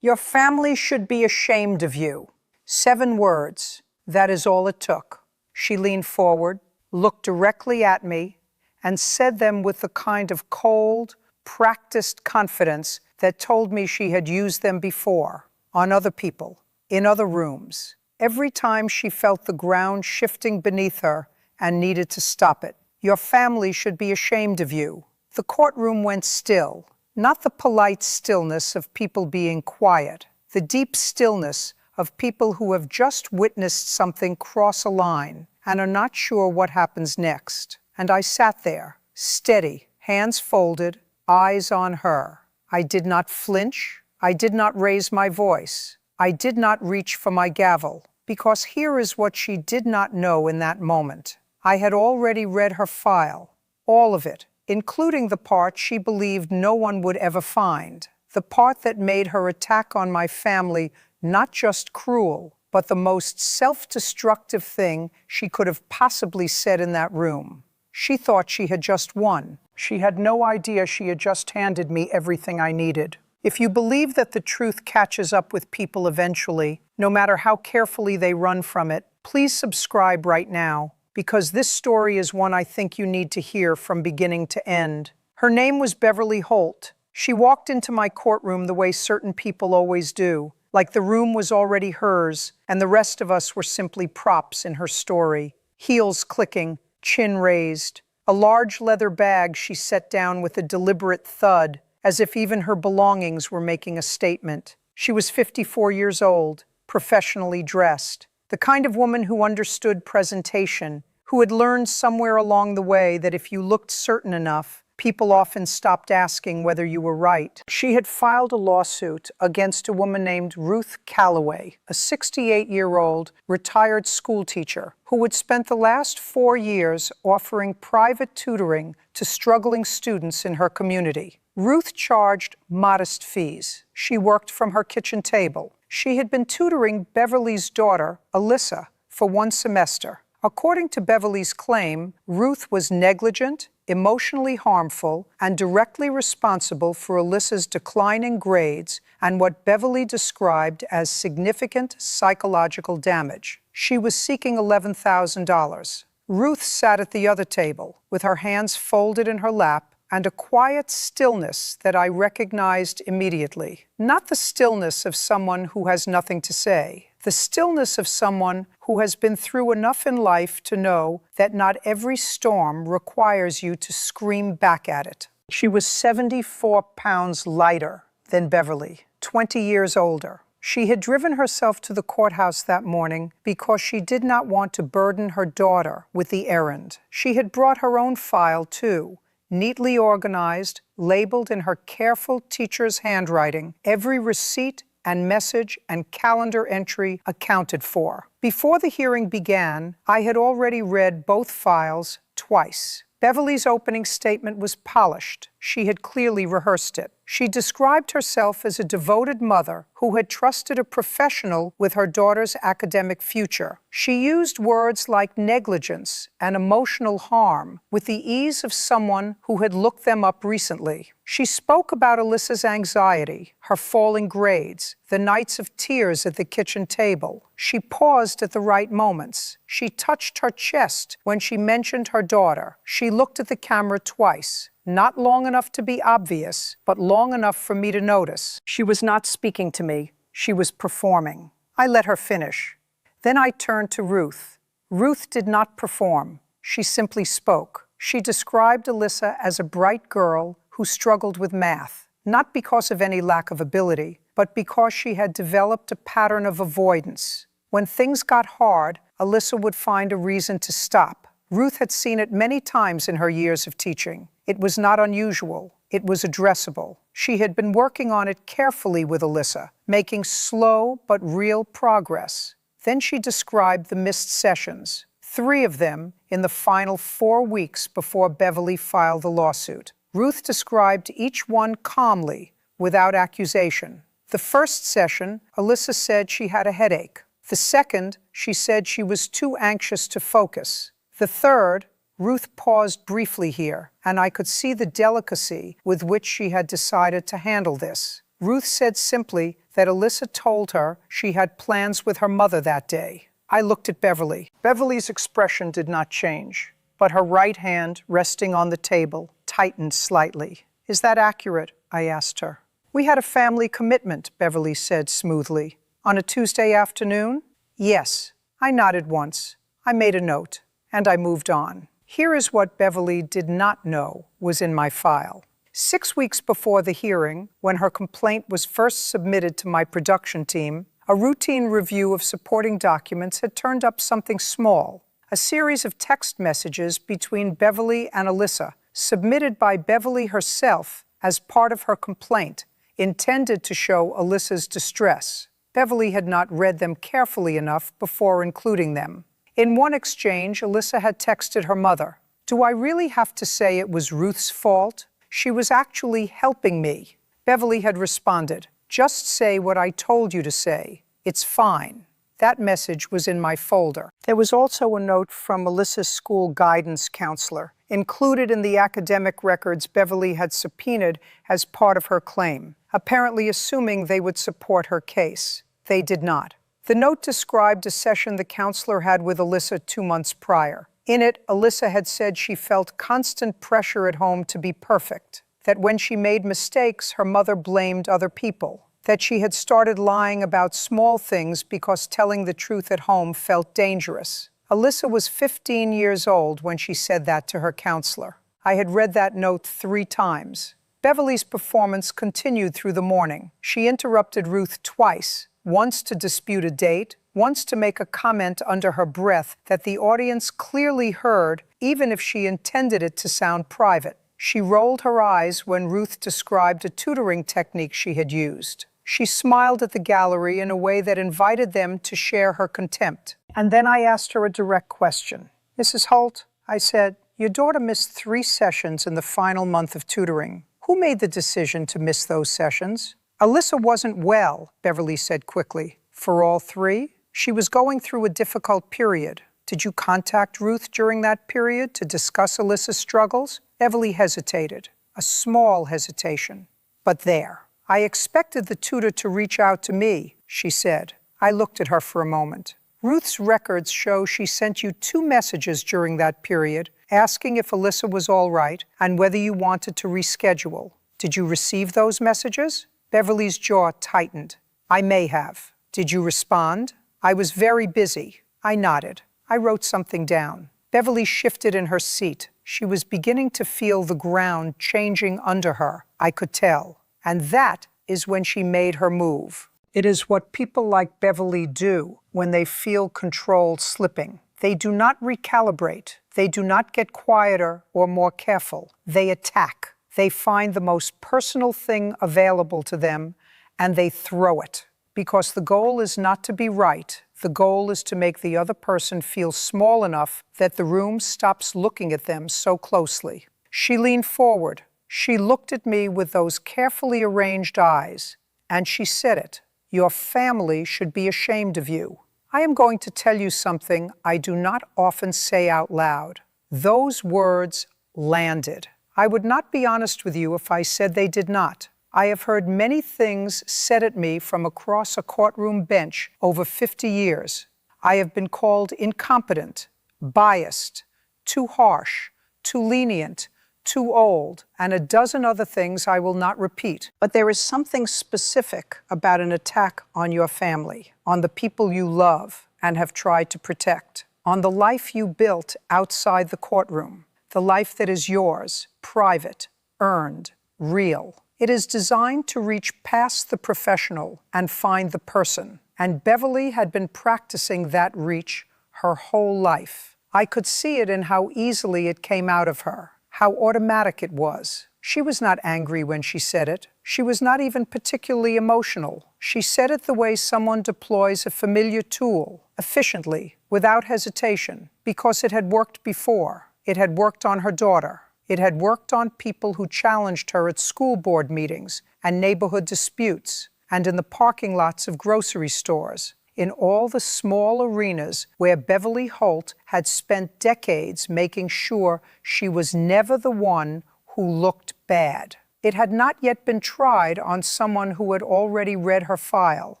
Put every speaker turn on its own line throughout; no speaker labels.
Your family should be ashamed of you. 7 words. That is all it took. She leaned forward, looked directly at me, and said them with the kind of cold, practiced confidence that told me she had used them before, on other people, in other rooms. Every time she felt the ground shifting beneath her and needed to stop it. Your family should be ashamed of you. The courtroom went still, not the polite stillness of people being quiet, the deep stillness of people who have just witnessed something cross a line and are not sure what happens next. And I sat there, steady, hands folded, eyes on her. I did not flinch. I did not raise my voice. I did not reach for my gavel, because here is what she did not know in that moment. I had already read her file, all of it, including the part she believed no one would ever find, the part that made her attack on my family not just cruel, but the most self-destructive thing she could have possibly said in that room. She thought she had just won. She had no idea she had just handed me everything I needed. If you believe that the truth catches up with people eventually, no matter how carefully they run from it, please subscribe right now, because this story is one I think you need to hear from beginning to end. Her name was Beverly Holt. She walked into my courtroom the way certain people always do, like the room was already hers, and the rest of us were simply props in her story. Heels clicking, chin raised. A large leather bag she set down with a deliberate thud, as if even her belongings were making a statement. She was 54 years old, professionally dressed, the kind of woman who understood presentation, who had learned somewhere along the way that if you looked certain enough, people often stopped asking whether you were right. She had filed a lawsuit against a woman named Ruth Calloway, a 68-year-old retired school teacher who had spent the last 4 years offering private tutoring to struggling students in her community. Ruth charged modest fees. She worked from her kitchen table. She had been tutoring Beverly's daughter, Alyssa, for 1 semester. According to Beverly's claim, Ruth was negligent, emotionally harmful, and directly responsible for Alyssa's declining grades and what Beverly described as significant psychological damage. She was seeking $11,000. Ruth sat at the other table, with her hands folded in her lap, and a quiet stillness that I recognized immediately. Not the stillness of someone who has nothing to say, the stillness of someone who has been through enough in life to know that not every storm requires you to scream back at it. She was 74 pounds lighter than Beverly, 20 years older. She had driven herself to the courthouse that morning because she did not want to burden her daughter with the errand. She had brought her own file, too, neatly organized, labeled in her careful teacher's handwriting, every receipt and message and calendar entry accounted for. Before the hearing began, I had already read both files twice. Beverly's opening statement was polished. She had clearly rehearsed it. She described herself as a devoted mother who had trusted a professional with her daughter's academic future. She used words like negligence and emotional harm with the ease of someone who had looked them up recently. She spoke about Alyssa's anxiety, her falling grades, the nights of tears at the kitchen table. She paused at the right moments. She touched her chest when she mentioned her daughter. She looked at the camera twice. Not long enough to be obvious, but long enough for me to notice. She was not speaking to me. She was performing. I let her finish. Then I turned to Ruth. Ruth did not perform. She simply spoke. She described Alyssa as a bright girl who struggled with math, not because of any lack of ability, but because she had developed a pattern of avoidance. When things got hard, Alyssa would find a reason to stop. Ruth had seen it many times in her years of teaching. It was not unusual. It was addressable. She had been working on it carefully with Alyssa, making slow but real progress. Then she described the missed sessions, 3 of them in the final 4 weeks before Beverly filed the lawsuit. Ruth described each one calmly, without accusation. The first session, Alyssa said she had a headache. The second, she said she was too anxious to focus. The third, Ruth paused briefly here, and I could see the delicacy with which she had decided to handle this. Ruth said simply that Alyssa told her she had plans with her mother that day. I looked at Beverly. Beverly's expression did not change, but her right hand, resting on the table, tightened slightly. Is that accurate? I asked her. We had a family commitment, Beverly said smoothly. On a Tuesday afternoon? Yes. I nodded once. I made a note, and I moved on. Here is what Beverly did not know was in my file. 6 weeks before the hearing, when her complaint was first submitted to my production team, a routine review of supporting documents had turned up something small, a series of text messages between Beverly and Alyssa, submitted by Beverly herself as part of her complaint, intended to show Alyssa's distress. Beverly had not read them carefully enough before including them. In one exchange, Alyssa had texted her mother, "Do I really have to say it was Ruth's fault? She was actually helping me." Beverly had responded, "Just say what I told you to say. It's fine." That message was in my folder. There was also a note from Alyssa's school guidance counselor, included in the academic records Beverly had subpoenaed as part of her claim, apparently assuming they would support her case. They did not. The note described a session the counselor had with Alyssa 2 months prior. In it, Alyssa had said she felt constant pressure at home to be perfect, that when she made mistakes, her mother blamed other people, that she had started lying about small things because telling the truth at home felt dangerous. Alyssa was 15 years old when she said that to her counselor. I had read that note 3 times. Beverly's performance continued through the morning. She interrupted Ruth twice, once to dispute a date, once to make a comment under her breath that the audience clearly heard, even if she intended it to sound private. She rolled her eyes when Ruth described a tutoring technique she had used. She smiled at the gallery in a way that invited them to share her contempt. And then I asked her a direct question. "Mrs. Holt," I said, "your daughter missed 3 sessions in the final month of tutoring. Who made the decision to miss those sessions?" "Alyssa wasn't well," Beverly said quickly. "For all 3? She was going through a difficult period. Did you contact Ruth during that period to discuss Alyssa's struggles?" Beverly hesitated, a small hesitation. "But there. I expected the tutor to reach out to me," she said. I looked at her for a moment. "Ruth's records show she sent you 2 messages during that period, asking if Alyssa was all right and whether you wanted to reschedule. Did you receive those messages?" Beverly's jaw tightened. "I may have. Did you respond?" "I was very busy." I nodded. I wrote something down. Beverly shifted in her seat. She was beginning to feel the ground changing under her. I could tell. And that is when she made her move. It is what people like Beverly do when they feel control slipping. They do not recalibrate. They do not get quieter or more careful. They attack. They find the most personal thing available to them, and they throw it. Because the goal is not to be right. The goal is to make the other person feel small enough that the room stops looking at them so closely. She leaned forward. She looked at me with those carefully arranged eyes, and she said it. "Your family should be ashamed of you." I am going to tell you something I do not often say out loud. Those words landed. I would not be honest with you if I said they did not. I have heard many things said at me from across a courtroom bench over 50 years. I have been called incompetent, biased, too harsh, too lenient, too old, and a dozen other things I will not repeat. But there is something specific about an attack on your family, on the people you love and have tried to protect, on the life you built outside the courtroom, the life that is yours, private, earned, real. It is designed to reach past the professional and find the person. And Beverly had been practicing that reach her whole life. I could see it in how easily it came out of her, how automatic it was. She was not angry when she said it. She was not even particularly emotional. She said it the way someone deploys a familiar tool, efficiently, without hesitation, because it had worked before. It had worked on her daughter. It had worked on people who challenged her at school board meetings and neighborhood disputes, and in the parking lots of grocery stores, in all the small arenas where Beverly Holt had spent decades making sure she was never the one who looked bad. It had not yet been tried on someone who had already read her file.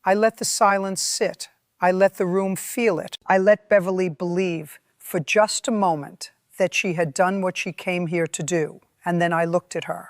I let the silence sit. I let the room feel it. I let Beverly believe, for just a moment, that she had done what she came here to do. And then I looked at her.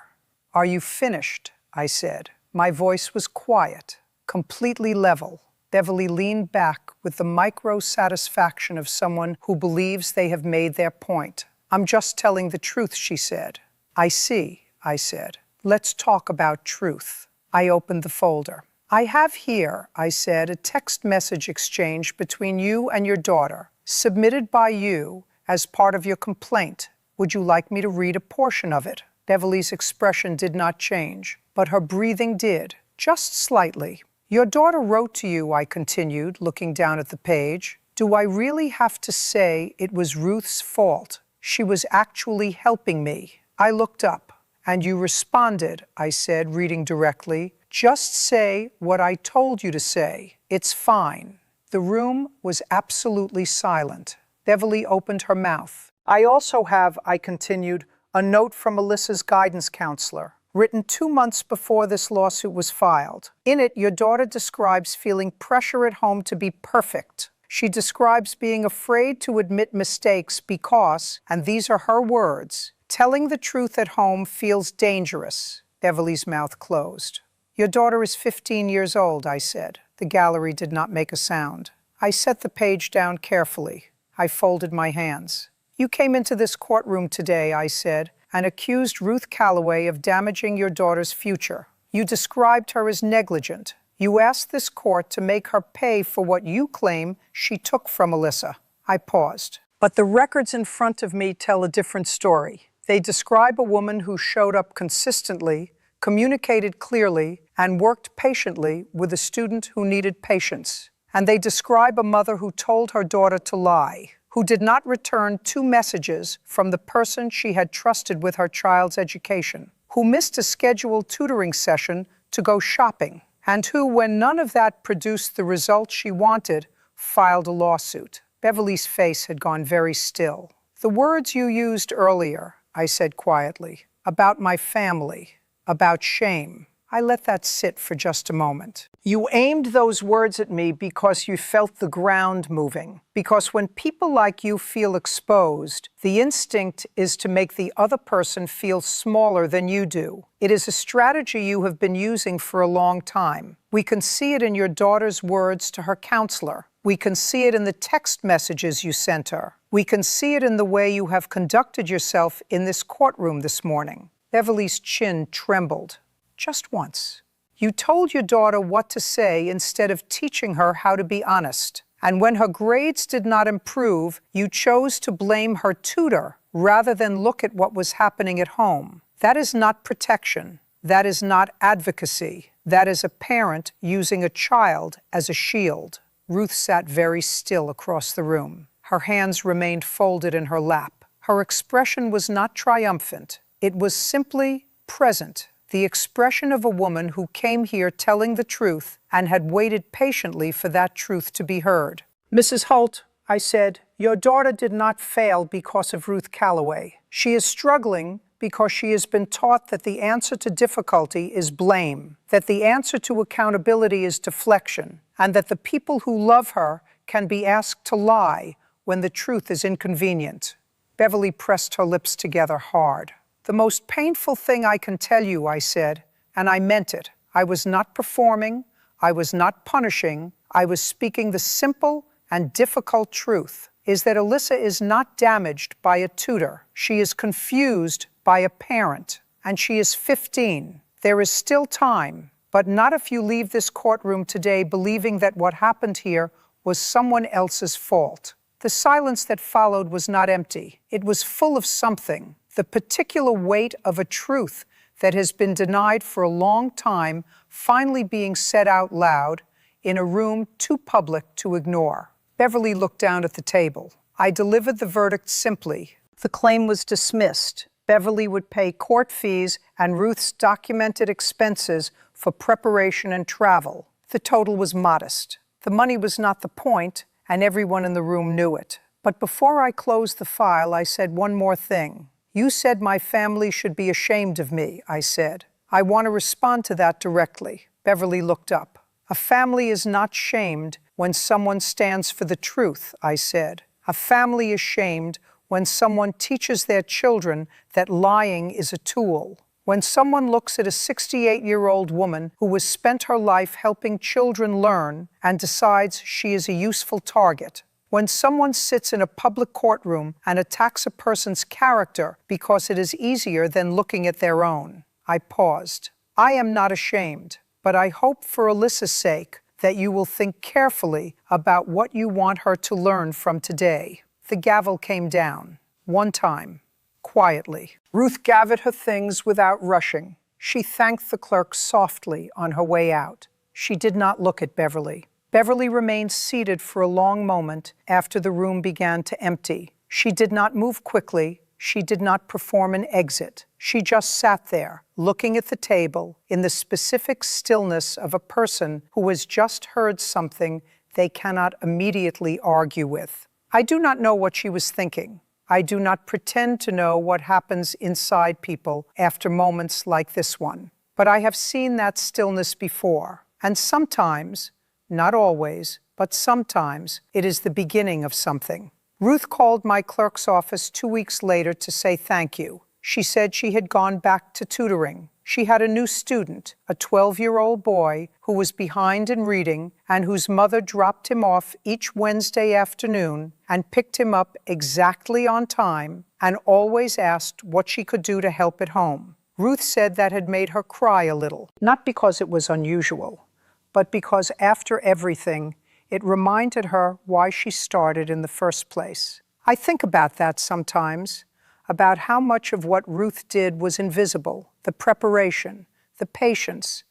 "Are you finished?" I said. My voice was quiet, completely level. Beverly leaned back with the micro-satisfaction of someone who believes they have made their point. "I'm just telling the truth," she said. "I see," I said. "Let's talk about truth." I opened the folder. "I have here," I said, "a text message exchange between you and your daughter, submitted by you as part of your complaint. Would you like me to read a portion of it?" Beverly's expression did not change, but her breathing did, just slightly. "Your daughter wrote to you," I continued, looking down at the page. "Do I really have to say it was Ruth's fault? She was actually helping me." I looked up. "And you responded," I said, reading directly. "Just say what I told you to say. It's fine." The room was absolutely silent. Beverly opened her mouth. "I also have," I continued, "a note from Alyssa's guidance counselor, written 2 months before this lawsuit was filed. In it, your daughter describes feeling pressure at home to be perfect. She describes being afraid to admit mistakes because, and these are her words, telling the truth at home feels dangerous." Beverly's mouth closed. "Your daughter is 15 years old," I said. The gallery did not make a sound. I set the page down carefully. I folded my hands. "You came into this courtroom today," I said, "and accused Ruth Calloway of damaging your daughter's future. You described her as negligent. You asked this court to make her pay for what you claim she took from Alyssa." I paused. "But the records in front of me tell a different story. They describe a woman who showed up consistently, communicated clearly, and worked patiently with a student who needed patience. And they describe a mother who told her daughter to lie, who did not return 2 messages from the person she had trusted with her child's education, who missed a scheduled tutoring session to go shopping, and who, when none of that produced the result she wanted, filed a lawsuit." Beverly's face had gone very still. "The words you used earlier," I said quietly, "about my family, about shame." I let that sit for just a moment. "You aimed those words at me because you felt the ground moving. Because when people like you feel exposed, the instinct is to make the other person feel smaller than you do. It is a strategy you have been using for a long time. We can see it in your daughter's words to her counselor. We can see it in the text messages you sent her. We can see it in the way you have conducted yourself in this courtroom this morning." Beverly's chin trembled. "Just once. You told your daughter what to say instead of teaching her how to be honest. And when her grades did not improve, you chose to blame her tutor rather than look at what was happening at home. That is not protection. That is not advocacy. That is a parent using a child as a shield." Ruth sat very still across the room. Her hands remained folded in her lap. Her expression was not triumphant. It was simply present. The expression of a woman who came here telling the truth and had waited patiently for that truth to be heard. "Mrs. Holt," I said, "your daughter did not fail because of Ruth Calloway. She is struggling because she has been taught that the answer to difficulty is blame, that the answer to accountability is deflection, and that the people who love her can be asked to lie when the truth is inconvenient." Beverly pressed her lips together hard. "The most painful thing I can tell you," I said, and I meant it. I was not performing. I was not punishing. I was speaking the simple and difficult truth, is that Alyssa is not damaged by a tutor. She is confused by a parent, and she is 15. There is still time, but not if you leave this courtroom today believing that what happened here was someone else's fault. The silence that followed was not empty. It was full of something. The particular weight of a truth that has been denied for a long time finally being said out loud in a room too public to ignore. Beverly looked down at the table. I delivered the verdict simply. The claim was dismissed. Beverly would pay court fees and Ruth's documented expenses for preparation and travel. The total was modest. The money was not the point, and everyone in the room knew it. But before I closed the file, I said one more thing. You said my family should be ashamed of me, I said. I want to respond to that directly. Beverly looked up. A family is not shamed when someone stands for the truth, I said. A family is shamed when someone teaches their children that lying is a tool. When someone looks at a 68-year-old woman who has spent her life helping children learn and decides she is a useful target. When someone sits in a public courtroom and attacks a person's character because it is easier than looking at their own. I paused. I am not ashamed, but I hope for Alyssa's sake that you will think carefully about what you want her to learn from today. The gavel came down, one time, quietly. Ruth gathered her things without rushing. She thanked the clerk softly on her way out. She did not look at Beverly. Beverly remained seated for a long moment after the room began to empty. She did not move quickly. She did not perform an exit. She just sat there, looking at the table, in the specific stillness of a person who has just heard something they cannot immediately argue with. I do not know what she was thinking. I do not pretend to know what happens inside people after moments like this one. But I have seen that stillness before. And sometimes, not always, but sometimes, it is the beginning of something. Ruth called my clerk's office 2 weeks later to say thank you. She said she had gone back to tutoring. She had a new student, a 12-year-old boy who was behind in reading and whose mother dropped him off each Wednesday afternoon and picked him up exactly on time and always asked what she could do to help at home. Ruth said that had made her cry a little, not because it was unusual, but because after everything, it reminded her why she started in the first place. I think about that sometimes, about how much of what Ruth did was invisible, the preparation, the patience,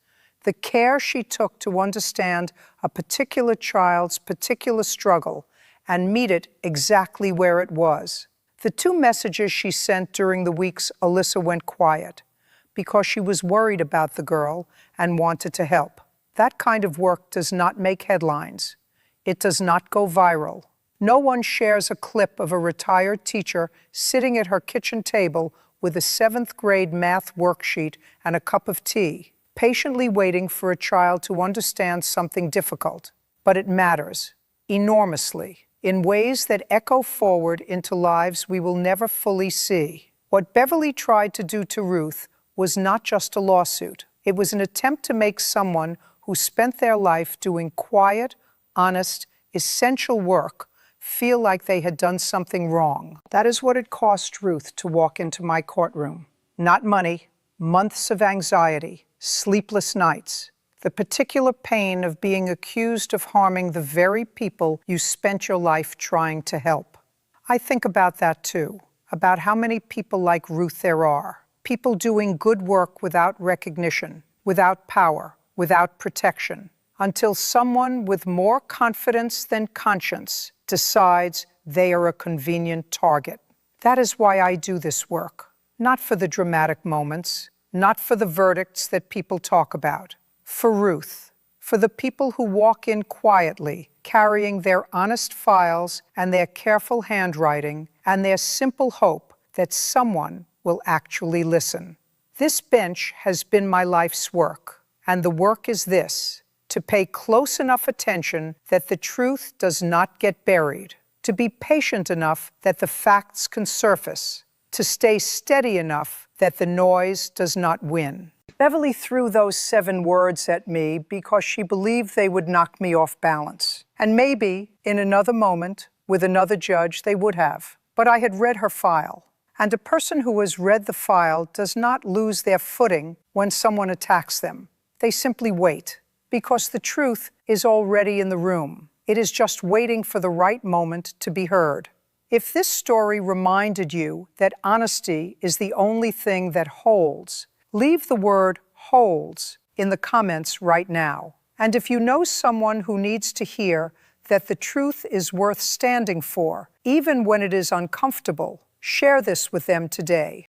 the care she took to understand a particular child's particular struggle and meet it exactly where it was. The 2 messages she sent during the weeks Alyssa went quiet, because she was worried about the girl and wanted to help. That kind of work does not make headlines. It does not go viral. No one shares a clip of a retired teacher sitting at her kitchen table with a 7th grade math worksheet and a cup of tea, patiently waiting for a child to understand something difficult. But it matters, enormously, in ways that echo forward into lives we will never fully see. What Beverly tried to do to Ruth was not just a lawsuit. It was an attempt to make someone who spent their life doing quiet, honest, essential work feel like they had done something wrong. That is what it cost Ruth to walk into my courtroom. Not money, months of anxiety, sleepless nights, the particular pain of being accused of harming the very people you spent your life trying to help. I think about that too, about how many people like Ruth there are, people doing good work without recognition, without power, without protection, until someone with more confidence than conscience decides they are a convenient target. That is why I do this work. Not for the dramatic moments, not for the verdicts that people talk about. For Ruth, for the people who walk in quietly, carrying their honest files and their careful handwriting and their simple hope that someone will actually listen. This bench has been my life's work, and the work is this: to pay close enough attention that the truth does not get buried, to be patient enough that the facts can surface, to stay steady enough that the noise does not win. Beverly threw those 7 words at me because she believed they would knock me off balance. And maybe, in another moment, with another judge, they would have. But I had read her file. And a person who has read the file does not lose their footing when someone attacks them. They simply wait, because the truth is already in the room. It is just waiting for the right moment to be heard. If this story reminded you that honesty is the only thing that holds, leave the word holds in the comments right now. And if you know someone who needs to hear that the truth is worth standing for, even when it is uncomfortable, share this with them today.